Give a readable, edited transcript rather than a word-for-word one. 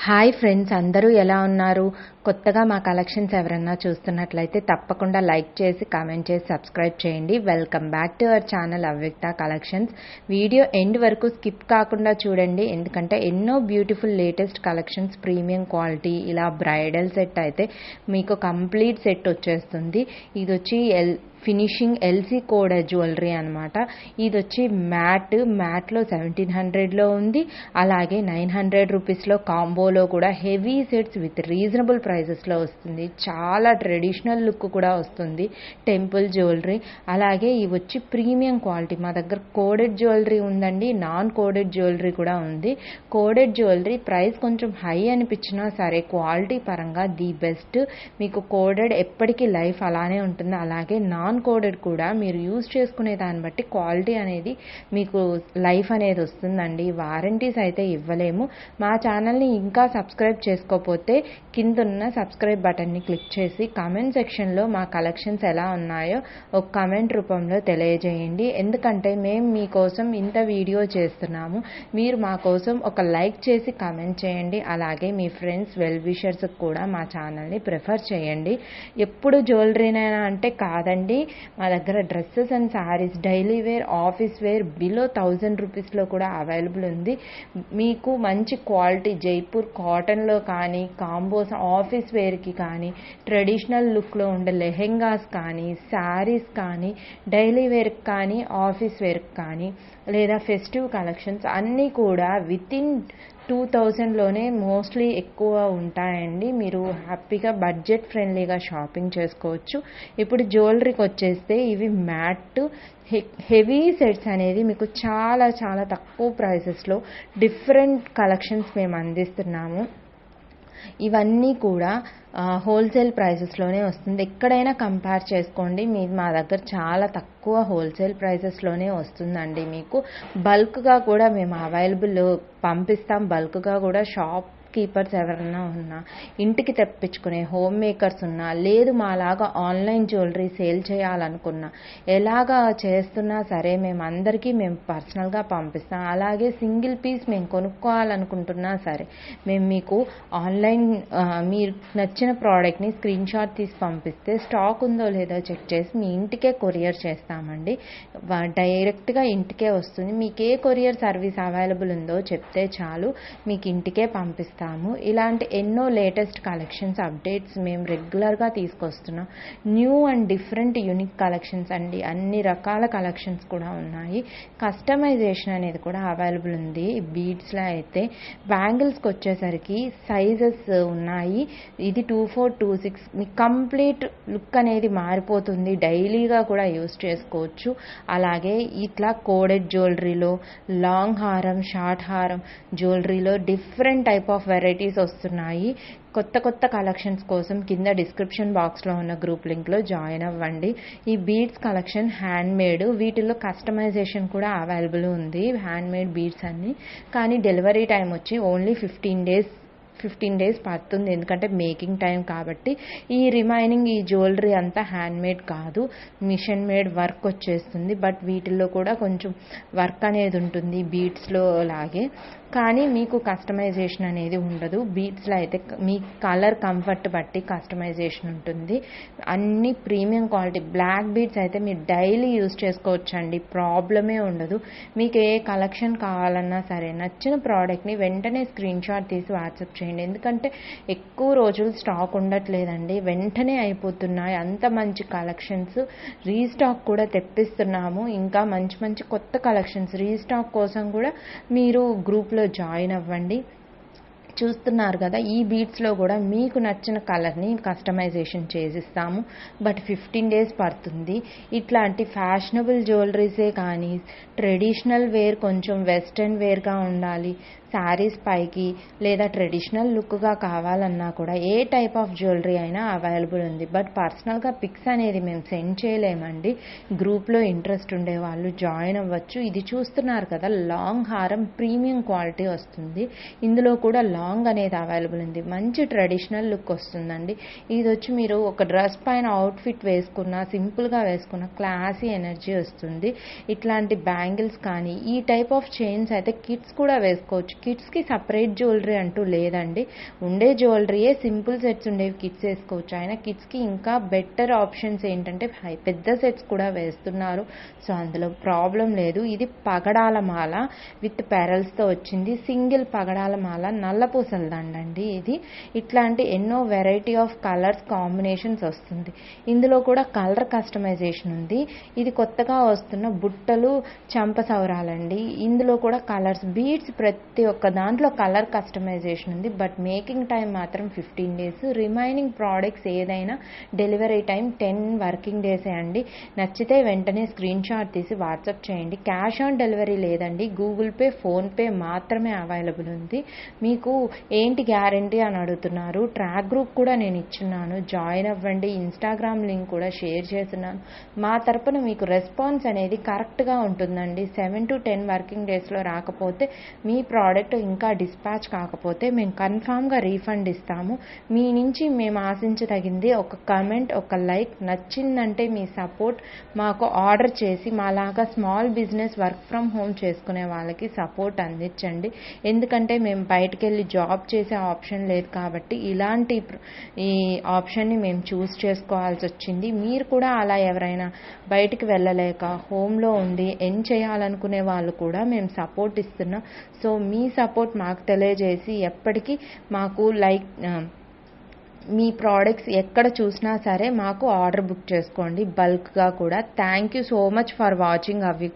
Hi friends, అందరూ ఎలా ఉన్నారు? కొత్తగా మా కలెక్షన్స్ ఎవరన్నా చూస్తున్నట్లయితే తప్పకుండా లైక్ చేసి, కామెంట్ చేసి, సబ్స్క్రైబ్ చేయండి. Welcome back to our channel అవ్యక్త కలెక్షన్స్. వీడియో ఎండ్ వరకు స్కిప్ కాకుండా చూడండి, ఎందుకంటే ఎన్నో beautiful latest collections, premium quality, ఇలా బ్రైడల్ సెట్ అయితే మీకు కంప్లీట్ సెట్ వచ్చేస్తుంది. ఇది వచ్చి ఫినిషింగ్ ఎల్సీ కోడెడ్ జ్యువెలరీ అనమాట. ఇది వచ్చి మ్యాట్లో 1700లో ఉంది, అలాగే 900 రూపీస్లో కాంబోలో కూడా హెవీ సెట్స్ విత్ రీజనబుల్ ప్రైజెస్లో వస్తుంది. చాలా ట్రెడిషనల్ లుక్ కూడా వస్తుంది టెంపుల్ జ్యువెలరీ. అలాగే ఇవి వచ్చి ప్రీమియం క్వాలిటీ. మా దగ్గర కోడెడ్ జ్యువెలరీ ఉందండి, నాన్ కోడెడ్ జ్యువెలరీ కూడా ఉంది. కోడెడ్ జ్యువెలరీ ప్రైస్ కొంచెం హై అనిపించినా సరే క్వాలిటీ పరంగా ది బెస్ట్. మీకు కోడెడ్ ఎప్పటికీ లైఫ్ అలానే ఉంటుంది. అలాగే నాన్ కోడెడ్ కూడా మీరు యూజ్ చేసుకునే దాన్ని బట్టి క్వాలిటీ అనేది మీకు లైఫ్ అనేది వస్తుందండి. వారంటీస్ అయితే ఇవ్వలేము. మా ఛానల్ని ఇంకా సబ్స్క్రైబ్ చేసుకోకపోతే కిందున్న సబ్స్క్రైబ్ బటన్ని క్లిక్ చేసి కామెంట్ సెక్షన్లో మా కలెక్షన్స్ ఎలా ఉన్నాయో ఒక కామెంట్ రూపంలో తెలియజేయండి. ఎందుకంటే మేము మీకోసం ఇంత వీడియో చేస్తున్నాము, మీరు మా కోసం ఒక లైక్ చేసి కామెంట్ చేయండి. అలాగే మీ ఫ్రెండ్స్ వెల్ విషర్స్కి కూడా మా ఛానల్ని ప్రిఫర్ చేయండి. ఎప్పుడు జ్యువెలరీనైనా అంటే కాదండి, మా దగ్గర dresses and sarees, daily wear, office wear below 1000 రూపీస్లో కూడా అవైలబుల్ ఉంది. మీకు మంచి క్వాలిటీ జైపూర్ కాటన్లో కానీ, కాంబోస్ ఆఫీస్ వేర్కి కానీ, ట్రెడిషనల్ లుక్లో ఉండే లెహెంగాస్ కానీ, శారీస్ కానీ, డైలీ వేర్కి కానీ, ఆఫీస్ వేర్కి కానీ, లేదా ఫెస్టివ్ కలెక్షన్స్ అన్నీ కూడా వితిన్ 2000లోనే మోస్ట్లీ ఎక్కువ ఉంటాయండి. మీరు హ్యాపీగా బడ్జెట్ ఫ్రెండ్లీగా షాపింగ్ చేసుకోవచ్చు. ఇప్పుడు జ్యువెలరీకి వచ్చేస్తే ఇవి మ్యాట్ హెవీ సెట్స్ అనేది మీకు చాలా చాలా తక్కువ ప్రైసెస్లో డిఫరెంట్ కలెక్షన్స్ మేము అందిస్తున్నాము. ఇవన్నీ కూడా హోల్సేల్ ప్రైసెస్లోనే వస్తుంది. ఎక్కడైనా కంపేర్ చేసుకోండి, మా దగ్గర చాలా తక్కువ హోల్సేల్ ప్రైసెస్లోనే వస్తుందండి. మీకు బల్క్గా కూడా మేము అవైలబుల్ పంపిస్తాం. బల్క్గా కూడా షాప్ కీపర్స్ ఎవరన్నా ఉన్నా, ఇంటికి తెప్పించుకునే హోమ్ మేకర్స్ ఉన్నా, లేదు మాలాగా ఆన్లైన్ జ్యువెలరీ సేల్ చేయాలనుకున్నా, ఎలాగా చేస్తున్నా సరే మేము పర్సనల్గా పంపిస్తాం. అలాగే సింగిల్ పీస్ మేము కొనుక్కోవాలనుకుంటున్నా సరే మేము మీకు ఆన్లైన్ మీరు నచ్చిన ప్రోడక్ట్ని స్క్రీన్ షాట్ తీసి పంపిస్తే స్టాక్ ఉందో లేదో చెక్ చేసి మీ ఇంటికే కొరియర్ చేస్తామండి. డైరెక్ట్గా ఇంటికే వస్తుంది. మీకు ఏ కొరియర్ సర్వీస్ అవైలబుల్ ఉందో చెప్తే చాలు, మీకు ఇంటికే పంపిస్తాం. ఇలాంటి ఎన్నో లేటెస్ట్ కలెక్షన్స్ అప్డేట్స్ మేము రెగ్యులర్గా తీసుకొస్తున్నాం. New and different unique collections అండి. అన్ని రకాల కలెక్షన్స్ కూడా ఉన్నాయి. కస్టమైజేషన్ అనేది కూడా అవైలబుల్ ఉంది. బీడ్స్లో అయితే బ్యాంగిల్స్కి వచ్చేసరికి సైజెస్ ఉన్నాయి. ఇది 24, 26 మీ కంప్లీట్ లుక్ అనేది మారిపోతుంది. డైలీగా కూడా యూస్ చేసుకోవచ్చు. అలాగే ఇట్లా కోడెడ్ జ్యువెలరీలో లాంగ్ హారం, షార్ట్ హారం జ్యువెలరీలో డిఫరెంట్ టైప్ ఆఫ్ వెరైటీస్ వస్తున్నాయి. కొత్త కలెక్షన్స్ కోసం కింద డిస్క్రిప్షన్ బాక్స్లో ఉన్న గ్రూప్ లింక్లో జాయిన్ అవ్వండి. ఈ బీడ్స్ కలెక్షన్ హ్యాండ్ మేడ్, వీటిల్లో కస్టమైజేషన్ కూడా అవైలబుల్ ఉంది. హ్యాండ్ మేడ్ బీడ్స్ అన్ని, కానీ డెలివరీ టైం వచ్చి ఓన్లీ 15 డేస్ పడుతుంది. ఎందుకంటే మేకింగ్ టైం కాబట్టి. ఈ రిమైనింగ్ ఈ జ్యువెలరీ అంతా హ్యాండ్ మేడ్ కాదు, మిషన్ మేడ్ వర్క్ వచ్చేస్తుంది. బట్ వీటిల్లో కూడా కొంచెం వర్క్ అనేది ఉంటుంది బీడ్స్లో లాగే, కానీ మీకు కస్టమైజేషన్ అనేది ఉండదు. బీడ్స్లో అయితే మీ కలర్ కంఫర్ట్ బట్టి కస్టమైజేషన్ ఉంటుంది. అన్ని ప్రీమియం క్వాలిటీ. బ్లాక్ బీడ్స్ అయితే మీరు డైలీ యూజ్ చేసుకోవచ్చండి, ప్రాబ్లమే ఉండదు. మీకు ఏ కలెక్షన్ కావాలన్నా సరే నచ్చిన ప్రోడక్ట్ని వెంటనే స్క్రీన్ షాట్ తీసి వాట్సాప్ చేయండి. ఎందుకంటే ఎక్కువ రోజులు స్టాక్ ఉండట్లేదండి, వెంటనే అయిపోతున్నాయి. అంత మంచి కలెక్షన్స్ రీస్టాక్ కూడా తెప్పిస్తున్నాము. ఇంకా మంచి కొత్త కలెక్షన్స్ రీస్టాక్ కోసం కూడా మీరు గ్రూప్లో జాయిన్ అవ్వండి. చూస్తున్నారు కదా, ఈ బీడ్స్లో కూడా మీకు నచ్చిన కలర్ని కస్టమైజేషన్ చేసిస్తాము. బట్ 15 డేస్ పడుతుంది. ఇట్లాంటి ఫ్యాషనబుల్ జ్యువెలరీసే కానీ, ట్రెడిషనల్ వేర్ కొంచెం వెస్ట్రన్ వేర్గా ఉండాలి, శారీస్ పైకి లేదా ట్రెడిషనల్ లుక్గా కావాలన్నా కూడా ఏ టైప్ ఆఫ్ జ్యువెలరీ అయినా అవైలబుల్ ఉంది. బట్ పర్సనల్గా పిక్స్ అనేది మేము సెండ్ చేయలేమండి. గ్రూప్లో ఇంట్రెస్ట్ ఉండే వాళ్ళు జాయిన్ అవ్వచ్చు. ఇది చూస్తున్నారు కదా, లాంగ్ హారం ప్రీమియం క్వాలిటీ వస్తుంది. ఇందులో కూడా లాంగ్ అనేది అవైలబుల్ ఉంది. మంచి ట్రెడిషనల్ లుక్ వస్తుందండి. ఇది వచ్చి మీరు ఒక డ్రెస్ పైన అవుట్ఫిట్ వేసుకున్నా, సింపుల్గా వేసుకున్న క్లాసీ ఎనర్జీ వస్తుంది. ఇట్లాంటి బ్యాంగిల్స్ కానీ, ఈ టైప్ ఆఫ్ చైన్స్ అయితే కిడ్స్ కూడా వేసుకోవచ్చు. కిడ్స్కి సపరేట్ జ్యువెలరీ అంటూ లేదండి, ఉండే జ్యువెలరీయే సింపుల్ సెట్స్ ఉండేవి కిడ్స్ వేసుకోవచ్చు. అయినా కిడ్స్కి ఇంకా బెటర్ ఆప్షన్స్ ఏంటంటే పెద్ద సెట్స్ కూడా వేస్తున్నారు. సో అందులో ప్రాబ్లం లేదు. ఇది పగడాల మాల విత్ పెరల్స్తో వచ్చింది. సింగిల్ పగడాల మాల, నల్లపూసల దండండి ఇది. ఇట్లాంటి ఎన్నో వెరైటీ ఆఫ్ కలర్స్ కాంబినేషన్స్ వస్తుంది. ఇందులో కూడా కలర్ కస్టమైజేషన్ ఉంది. ఇది కొత్తగా వస్తున్న బుట్టలు చంపసౌరాలండి. ఇందులో కూడా కలర్స్, బీడ్స్, ప్రతి ఒక్క దాంట్లో కలర్ కస్టమైజేషన్ ఉంది. బట్ మేకింగ్ టైం మాత్రం 15 days. రిమైనింగ్ ప్రోడక్ట్స్ ఏదైనా డెలివరీ టైం 10 వర్కింగ్ డేసే అండి. నచ్చితే వెంటనే స్క్రీన్ షాట్ తీసి వాట్సాప్ చేయండి. క్యాష్ ఆన్ డెలివరీ లేదండి, గూగుల్ పే, ఫోన్పే మాత్రమే అవైలబుల్ ఉంది. మీకు ఏంటి గ్యారంటీ అని అడుగుతున్నారు. ట్రాక్ గ్రూప్ కూడా నేను ఇచ్చున్నాను, జాయిన్ అవ్వండి. ఇన్స్టాగ్రామ్ లింక్ కూడా షేర్ చేస్తున్నాను. మా తరపున మీకు రెస్పాన్స్ అనేది కరెక్ట్గా ఉంటుందండి. 7 to 10 వర్కింగ్ డేస్లో రాకపోతే, మీ ప్రోడక్ట్ ఇంకా డిస్పాచ్ కాకపోతే మేము కన్ఫామ్గా రీఫండ్ ఇస్తాము. మీ నుంచి మేము ఆశించదగింది ఒక కమెంట్, ఒక లైక్. నచ్చిందంటే మీ సపోర్ట్ మాకు ఆర్డర్ చేసి మాలాగా small business work from home చేసుకునే వాళ్ళకి సపోర్ట్ అందించండి. ఎందుకంటే మేము బయటకు వెళ్ళి జాబ్ చేసే ఆప్షన్ లేదు కాబట్టి ఇలాంటి ఈ ఆప్షన్ని మేము చూస్ చేసుకోవాల్సి వచ్చింది. మీరు కూడా అలా ఎవరైనా బయటికి వెళ్ళలేక హోమ్లో ఉండి చేయాలనుకునే వాళ్ళు కూడా మేము సపోర్ట్ ఇస్తున్నాం. సో మీ సపోర్ట్ మాకు తెలియజేసి ఎప్పటికీ మాకు మీ ప్రోడక్ట్స్ ఎక్కడ చూసినా సరే మాకు ఆర్డర్ బుక్ చేసుకోండి, బల్క్గా కూడా. Thank you so much for watching అవి.